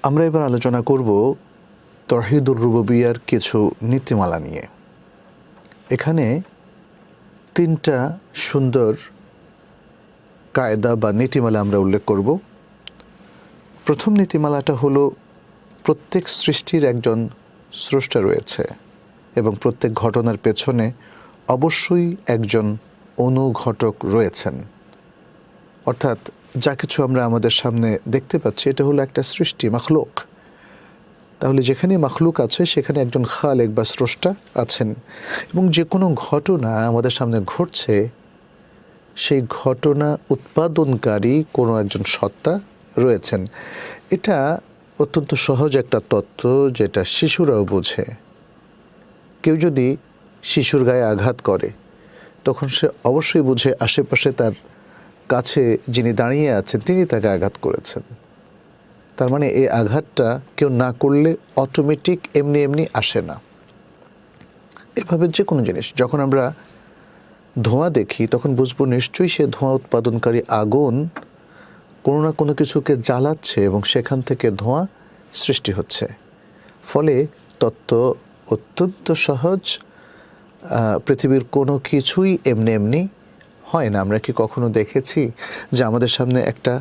আমরা এবার আলোচনা করব তাওহীদুর রুবুবিয়্যার কিছু নীতিমালা নিয়ে। এখানে তিনটা সুন্দর কায়দা বা নীতিমালা আমরা উল্লেখ করব। প্রথম নীতিমালাটা হলো প্রত্যেক সৃষ্টির একজন স্রষ্টা রয়েছে এবং প্রত্যেক ঘটনার পেছনে অবশ্যই একজন অনুঘটক রয়েছেন। অর্থাৎ যা কিছু আমরা আমাদের সামনে দেখতে পাচ্ছি এটা হলো একটা সৃষ্টি, মাখলুক। তাহলে যেখানে মাখলুক আছে সেখানে একজন খালেক বা স্রষ্টা আছেন এবং যে কোনো ঘটনা আমাদের সামনে ঘটছে সেই ঘটনা উৎপাদনকারী কোনো একজন সত্তা রয়েছেন। এটা অত্যন্ত সহজ একটা তত্ত্ব যেটা শিশুরাও বোঝে। কেউ যদি শিশুর গায়ে আঘাত করে তখন সে অবশ্যই বুঝে আশেপাশে তার কাছে যিনি দাঁড়িয়ে আছেন তিনি তাকে আঘাত করেছেন। তার মানে এই আঘাতটা কেউ না করলে অটোমেটিক এমনি এমনি আসে না। এভাবে যে কোনো জিনিস যখন আমরা ধোঁয়া দেখি তখন বুঝবো নিশ্চয়ই সে ধোঁয়া উৎপাদনকারী আগুন কোনো না কোনো কিছুকে জ্বালাচ্ছে এবং সেখান থেকে ধোঁয়া সৃষ্টি হচ্ছে। ফলে তত্ত্ব অত্যন্ত সহজ। পৃথিবীর কোনো কিছুই এমনি এমনি হয় না। আমরা কি কখনো দেখেছি যে আমাদের সামনে একটা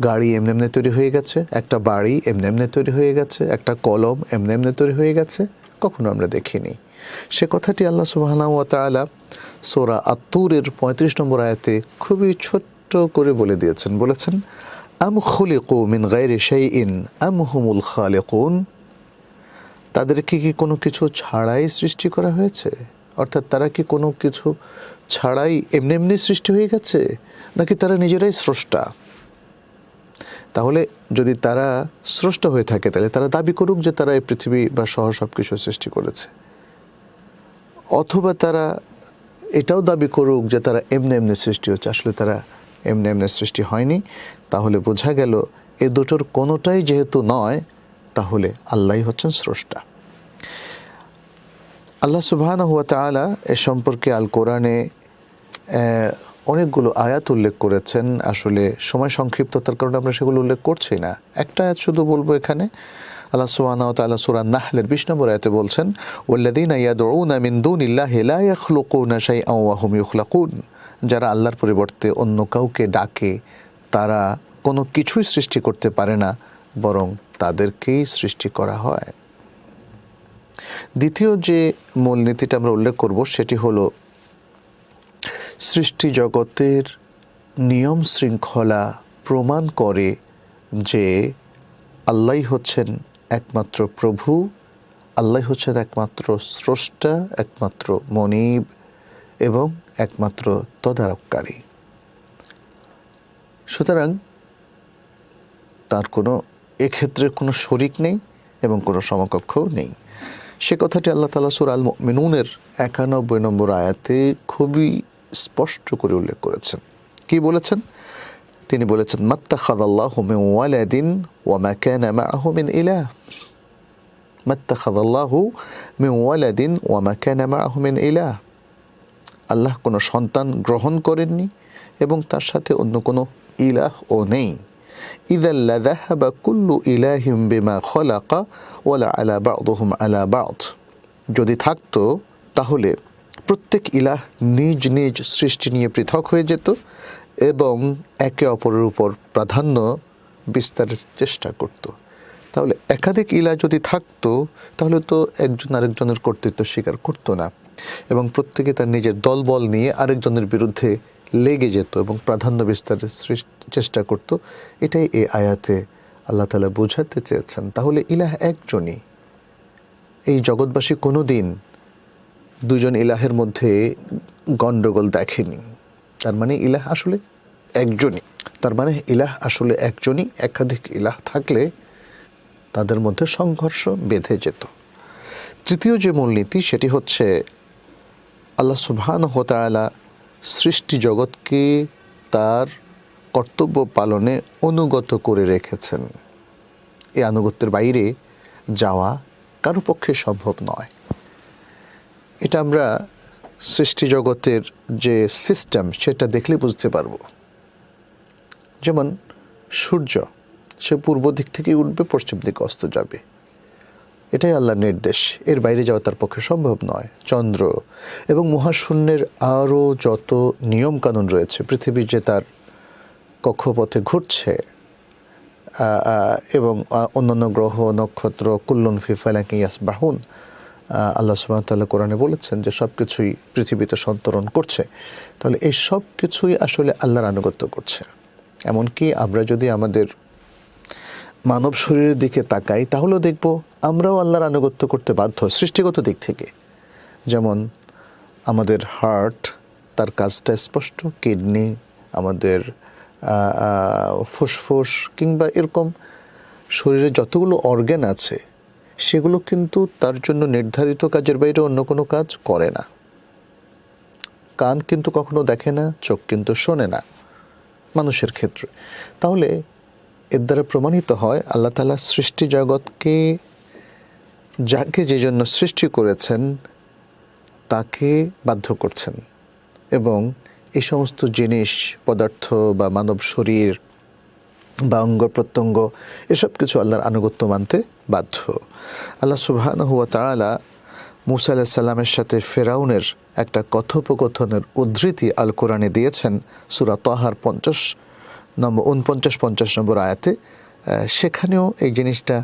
গাড়ি এমনি এমনি তৈরি হয়ে গেছে, একটা বাড়ি এমনি এমনি তৈরি হয়ে গেছে, একটা কলম এমনি এমনি তৈরি হয়ে গেছে? কখনো আমরা দেখিনি। সে কথাটি আল্লাহ সুবহানাহু ওয়া তাআলা সূরা আত-তুরের ৩৫ নম্বর আয়াতে খুবই ছোট্ট করে বলে দিয়েছেন। বলেছেন, আম খুলিকু মিন গায়রি শাইইন আম হুমুল খালিকুন। তাদেরকে কি কোনো কিছু ছাড়াই সৃষ্টি করা হয়েছে? অর্থাৎ তারা কি কোনো কিছু ছাড়াই এমনি এমনি সৃষ্টি হয়ে গেছে, নাকি তারা নিজেরাই স্রষ্টা? তাহলে যদি তারা স্রষ্টা হয়ে থাকে তাহলে তারা দাবি করুক যে তারা এই পৃথিবী বা সহ সব কিছু সৃষ্টি করেছে, অথবা তারা এটাও দাবি করুক যে তারা এমনি এমনি সৃষ্টি হচ্ছে। আসলে তারা এমনি এমনি সৃষ্টি হয়নি। তাহলে বোঝা গেল এ দুটোর কোনোটাই যেহেতু নয়, তাহলে আল্লাহই হচ্ছেন স্রষ্টা। আল্লাহ সুবহানাহু ওয়া তাআলা এ সম্পর্কে আল কোরআনে অনেকগুলো আয়াত উল্লেখ করেছেন। আসলে সময় সংক্ষিপ্ততার কারণে আমরা সেগুলো উল্লেখ করছি না। একটা আয়াত শুধু বলবো এখানে। আল্লাহ সুবহানাহু ওয়া তাআলা সূরা নাহলের ২০ নম্বর আয়াতে বলছেন, ওয়াল্লাযীনা ইয়াদউনা মিন দুনিল্লাহি লা ইয়াখলুকুনা শাইআন ওয়া হুম ইখলাকুন। যারা আল্লাহর পরিবর্তে অন্য কাউকে ডাকে তারা কোনো কিছুই সৃষ্টি করতে পারে না, বরং তাদেরকেই সৃষ্টি করা হয়। দ্বিতীয় যে মূলনীতিটা আমরা উল্লেখ করব সেটি হলো সৃষ্টি জগতের নিয়ম শৃঙ্খলা প্রমাণ করে যে আল্লাহই হচ্ছেন একমাত্র প্রভু, আল্লাহই হচ্ছেন একমাত্র স্রষ্টা, একমাত্র মনিব এবং একমাত্র তদারককারী। সুতরাং তার কোনো এক্ষেত্রে কোনো শরিক নেই এবং কোনো সমকক্ষও নেই। সে কথাটি আল্লাহ তাআলা সূরা আল মুমিনুনের ৯১ নম্বর আয়াতে খুবই স্পষ্ট করে উল্লেখ করেছেন। কি বলেছেন? তিনি বলেছেন, মাত্তাখাযাল্লাহু মিন ওয়ালাদিন ওয়া মা কানা মাআহু মিন ইলাহ। মাত্তাখাযাল্লাহু মিন ওয়ালাদিন ওয়া মা কানা মাআহু মিন ইলাহ। আল্লাহ কোনো সন্তান গ্রহণ করেননি এবং তার সাথে অন্য কোনো ইলাহও নেই। ইযা লাযাহাবা কুল্লু ইলাহিন বিমা খালাকা ওয়া লা আলা বা'দুহুম আলা বা'দ। যদি থাকতো তাহলে প্রত্যেক ইলাহ নিজ নিজ সৃষ্টি নিয়ে পৃথক হয়ে যেত এবং একে অপরের উপর প্রাধান্য বিস্তারের চেষ্টা করত। তাহলে একাধিক ইলাহ যদি থাকতো তাহলে তো একজন আরেকজনের কর্তৃত্ব স্বীকার করতো না এবং প্রত্যেকে তার নিজের দলবল নিয়ে আরেকজনের বিরুদ্ধে লেগে যেত এবং প্রাধান্য বিস্তারের চেষ্টা করত। এটাই এই আয়াতে আল্লাহ তাআলা বোঝাতে চেয়েছেন। তাহলে ইলাহ একজনই। এই জগৎবাসী কোনো দিন দুজন ইলাহের মধ্যে গণ্ডগোল দেখেনি। তার মানে ইলাহ আসলে একজনই। একাধিক ইলাহ থাকলে তাদের মধ্যে সংঘর্ষ বেঁধে যেত। তৃতীয় যে মূলনীতি সেটি হচ্ছে আল্লাহ সুবহানাহু ওয়া তাআলা সৃষ্টি জগৎকে তার কর্তব্য পালনে অনুগত করে রেখেছেন। এই আনুগত্যের বাইরে যাওয়া কারো পক্ষে সম্ভব নয়। এটা আমরা সৃষ্টি জগতের যে সিস্টেম সেটা দেখলে বুঝতে পারব। যেমন সে পূর্ব দিক থেকে উঠবে, পশ্চিম দিকে অস্ত যাবে। এটাই আল্লাহর নির্দেশ, এর বাইরে যাওয়া তার পক্ষে সম্ভব নয়। চন্দ্র এবং মহাশূন্যের আরও যত নিয়মকানুন রয়েছে, পৃথিবী যে তার কক্ষপথে ঘুরছে এবং অন্যান্য গ্রহ নক্ষত্র, কুল্লুন ফি ফালাকিন ইয়াসবাহুন, আল্লাহ সুবহানাহু ওয়া তাআলা কোরআনে বলেছেন যে সব কিছুই পৃথিবীতে সন্তরণ করছে। তাহলে এই সব কিছুই আসলে আল্লাহর আনুগত্য করছে। এমনকি আমরা যদি আমাদের মানব শরীরের দিকে তাকাই, তাহলেও দেখব আমরাও আল্লাহর আনুগত্য করতে বাধ্য সৃষ্টিগত দিক থেকে। যেমন আমাদের হার্ট, তার কাজটা স্পষ্ট, কিডনি, আমাদের ফুসফুস কিংবা এরকম শরীরে যতগুলো অর্গ্যান আছে সেগুলো কিন্তু তার জন্য নির্ধারিত কাজের বাইরে অন্য কোনো কাজ করে না। কান কিন্তু কখনো দেখে না, চোখ কিন্তু শোনে না মানুষের ক্ষেত্রে। তাহলে এর দ্বারা প্রমাণিত হয় আল্লাহ তাআলা সৃষ্টি জগৎকে, যাকে যে জন্য সৃষ্টি করেছেন তাকে বাধ্য করছেন, এবং এই সমস্ত জিনিস, পদার্থ বা মানব শরীর বা অঙ্গ প্রত্যঙ্গ, এসব কিছু আল্লাহর আনুগত্য মানতে বাধ্য। আল্লাহ সুবহানাহু ওয়া তাআলা মূসা আলাইহিস সালামের সাথে ফেরাউনের একটা কথোপকথনের উদ্ধৃতি আল কোরআনে দিয়েছেন সূরা তাহার 49-50 নম্বর আয়াতে। সেখানেও এই জিনিসটা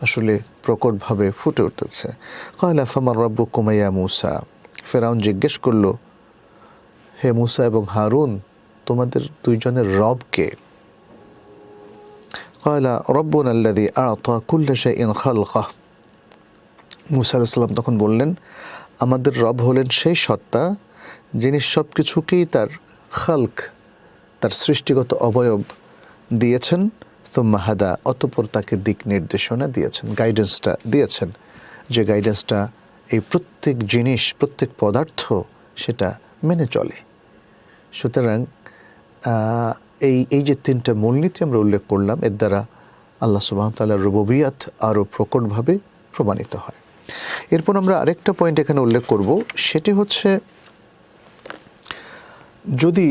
আসলে প্রকটভাবে ফুটে উঠেছে। ক্বালা ফামান রাব্বুকুমা ইয়া মূসা, ফেরাউন জিজ্ঞেস করল, হে মূসা এবং হারুন, তোমাদের দুইজনের রব কে? ক্বালা রাব্বুনা আল্লাযী আ'তা কুল্লা শাইইন খালকাহ, মূসা আলাইহিস সালাম তখন বললেন, আমাদের রব হলেন সেই সত্তা যিনি সব কিছুকেই তার খালক, তার সৃষ্টিগত অবয়ব দিয়েছেন। সুম্মা হাদা, অতঃপর তাকে দিক নির্দেশনা দিয়েছেন, গাইডেন্সটা দিয়েছেন, যে গাইডেন্সটা এই প্রত্যেক জিনিস, প্রত্যেক পদার্থ সেটা মেনে চলে। সুতরাং এই যে তিনটা মূলনীতি আমরা উল্লেখ করলাম, এর দ্বারা আল্লাহ সুবহানাহু ওয়া তাআলার রুবুবিয়াত আরও প্রকটভাবে প্রমাণিত হয়। এরপর আমরা আরেকটা পয়েন্ট এখানে উল্লেখ করব, সেটি হচ্ছে যদি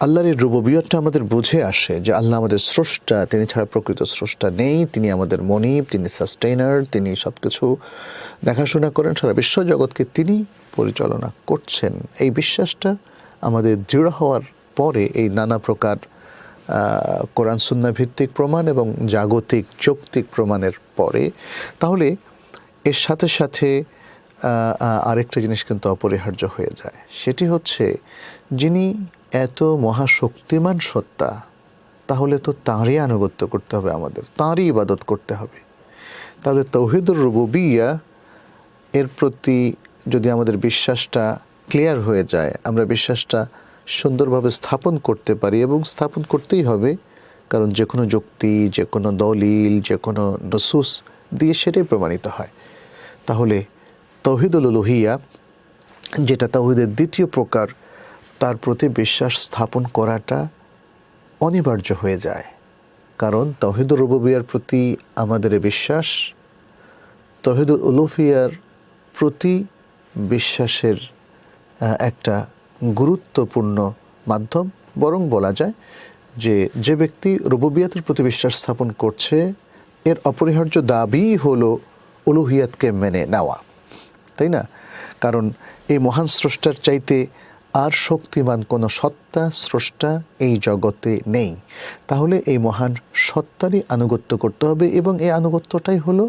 আল্লাহর এই রুবুবিয়তটা আমাদের বুঝে আসে যে আল্লাহ আমাদের স্রষ্টা, তিনি ছাড়া প্রকৃত স্রষ্টা নেই, তিনি আমাদের মনিব, তিনি সাস্টেইনার, তিনি সব কিছু দেখাশোনা করেন, সারা বিশ্ব জগৎকে তিনি পরিচালনা করছেন, এই বিশ্বাসটা আমাদের দৃঢ় হওয়ার পরে এই নানা প্রকার কোরআন সুন্নাহ ভিত্তিক প্রমাণ এবং জাগতিক যৌক্তিক প্রমাণের পরে, তাহলে এর সাথে সাথে আরেকটা জিনিস কিন্তু অপরিহার্য হয়ে যায়। সেটি হচ্ছে, যিনি এত মহাশক্তিমান সত্তা, তাহলে তো তাঁরই আনুগত্য করতে হবে, আমাদের তাঁরই ইবাদত করতে হবে। তাহলে তাওহীদুর রুবুবিয়্যাহ এর প্রতি যদি আমাদের বিশ্বাসটা ক্লিয়ার হয়ে যায়, আমরা বিশ্বাসটা সুন্দরভাবে স্থাপন করতে পারি, এবং স্থাপন করতেই হবে, কারণ যে কোনো যুক্তি, যে কোনো দলিল, যে কোনো নসুস দিয়ে সেটাই প্রমাণিত হয়। তাহলে তাওহীদুল উলুহিয়্যাহ, যেটা তাওহীদের দ্বিতীয় প্রকার, তার প্রতি বিশ্বাস স্থাপন করাটা অনিবার্য হয়ে যায়। কারণ তাওহীদুর রুবুবিয়্যাহর প্রতি আমাদের বিশ্বাস তাওহীদুল উলুহিয়্যাহর প্রতি বিশ্বাসের একটা গুরুত্বপূর্ণ মাধ্যম। বরং বলা যায় যে ব্যক্তি রুবুবিয়্যাতের প্রতি বিশ্বাস স্থাপন করছে, এর অপরিহার্য দাবি হলো উলুহিয়াতকে মেনে নেওয়া, তাই না? কারণ এই মহান স্রষ্টার চাইতে আর শক্তিমান কোনো সত্তা, স্রষ্টা এই জগতে নেই। তাহলে এই মহান সত্তারই আনুগত্য করতে হবে, এবং এই আনুগত্যটাই হলো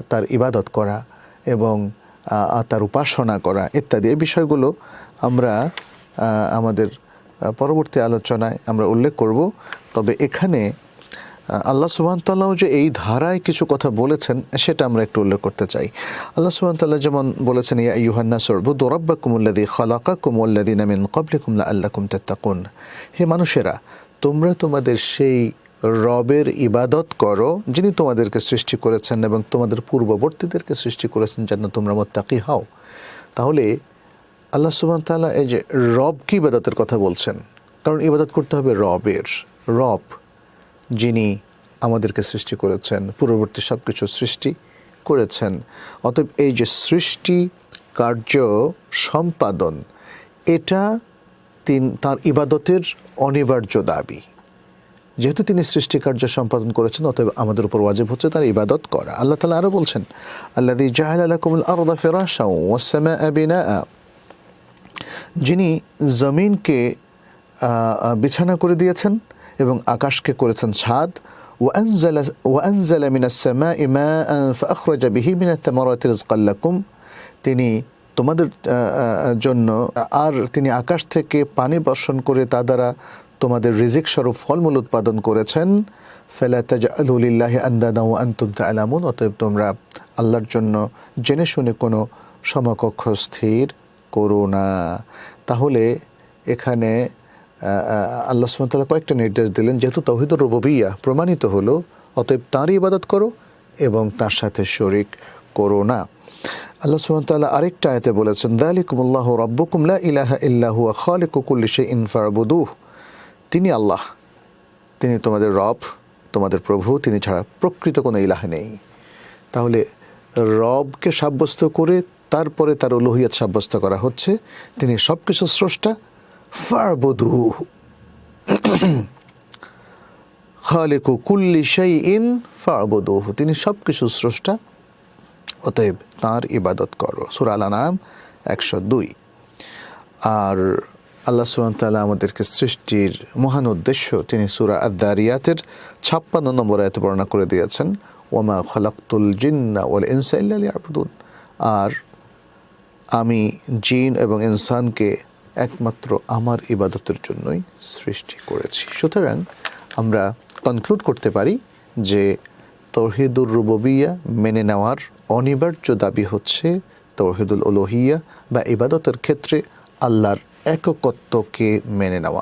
তার ইবাদত করা এবং তার উপাসনা করা ইত্যাদি। এই বিষয়গুলো আমরা আমাদের পরবর্তী আলোচনায় আমরা উল্লেখ করব। তবে এখানে আল্লাহ সুবহানাহু ওয়া তাআলাও যে এই ধারায় কিছু কথা বলেছেন, সেটা আমরা একটু উল্লেখ করতে চাই। আল্লাহ সুবহানাহু ওয়া তাআলা যেমন বলেছেন, ইয়া আইয়ুহান নাসু উবুদু রাব্বাকুমুল্লাযী খালাকাকুম ওয়াল্লাযীনা মিন ক্বাবলিকুম লাআল্লাকুম তাত্তাকুন, হে মানুষেরা, তোমরা তোমাদের সেই রবের ইবাদত করো যিনি তোমাদেরকে সৃষ্টি করেছেন এবং তোমাদের পূর্ববর্তীদেরকে সৃষ্টি করেছেন, যেন তোমরা মুত্তাকি হও। তাহলে আল্লাহ সুবহানাহু ওয়া তাআলা এই যে রব কি ইবাদতের কথা বলছেন, কারণ ইবাদত করতে হবে রবের, রব যিনি আমাদেরকে সৃষ্টি করেছেন, পূর্ববর্তী সব কিছু সৃষ্টি করেছেন। অতএব এই যে সৃষ্টি কার্য সম্পাদন, এটা তার ইবাদতের অনিবার্য দাবি। যেহেতু তিনি সৃষ্টিকার্য সম্পাদন করেছেন, অতএব আমাদের উপর ওয়াজিব হচ্ছে তার ইবাদত করা। আল্লাহ তাআলা আরও বলছেন, আল্লাযী জাআলা লাকুমুল আরদা ফিরাশাও ওয়াস সামাআ বিনাআ, যিনি জমিনকে বিছানা করে দিয়েছেন এবং আকাশকে করেছেন ছাদ। ওয়ানজালা মিনাস সামাই মাআন ফাআখরাজা বিহি মিনাত থামারাতি রিজকান লাকুম, তিনি তোমাদের জন্য আর তিনি আকাশ থেকে পানি বর্ষণ করে তা দ্বারা তোমাদের রিজিক স্বরূপ ফলমূল উৎপাদন করেছেন। ফালা তাজআলু লিল্লাহি আনদাদা ওয়া আনতুম তা'লামুন, অতএব তোমরা আল্লাহর জন্য জেনে শুনে কোনো সমকক্ষ স্থির করো না। তাহলে এখানে আল্লাহ সুবহানাহু ওয়া তাআলা কয়েকটা নির্দেশ দিলেন, যেহেতু তাওহীদুর রুবুবিয়্যাহ প্রমাণিত হলো, অতএব তাঁরই ইবাদত করো এবং তার সাথে শরীক করো না। আল্লাহ সুবহানাহু ওয়া তাআলা আরেকটা আয়াতে বলেছেন, যালিকুমুল্লাহু রাব্বুকুম লা ইলাহা ইল্লা হুয়া খালিকু কুল্লি শাইইন ফা'বুদুহু, তিনি আল্লাহ, তিনি তোমাদের রব, তোমাদের প্রভু, তিনি ছাড়া প্রকৃত কোনো ইলাহ নেই। তাহলে রবকে সাব্যস্ত করে তারপরে তার উলুহিয়ত সাব্যস্ত করা হচ্ছে, তিনি সব কিছু স্রষ্টা। ফা'বুদুহু খালিকু কুল্লি শাইইন ফা'বুদুহু, তিনি সব কিছু স্রষ্টা, অতএব তাঁর ইবাদত করো। সূরা আল-আনআম 102। আর আল্লাহ সুবহানাহু ওয়া তাআলা আমাদেরকে সৃষ্টির মহান উদ্দেশ্য তিনি সূরা আদ-দারিয়াতের 56 নম্বর আয়াতে বর্ণনা করে দিয়েছেন, ওয়ামা খালাকতুল জিন্না ওয়াল ইনসা ইল্লা লিয়াবুদুন, আর আমি জিন এবং ইনসানকে একমাত্র আমার ইবাদতের জন্যই সৃষ্টি করেছি। সুতরাং আমরা কনক্লুড করতে পারি যে তাওহীদুর রুবুবিয়্যাহ মেনে নেওয়ার অনিবার্য দাবি হচ্ছে তাওহীদুল উলুহিয়্যাহ বা ইবাদতের ক্ষেত্রে আল্লাহর একত্বকে মেনে নেওয়া।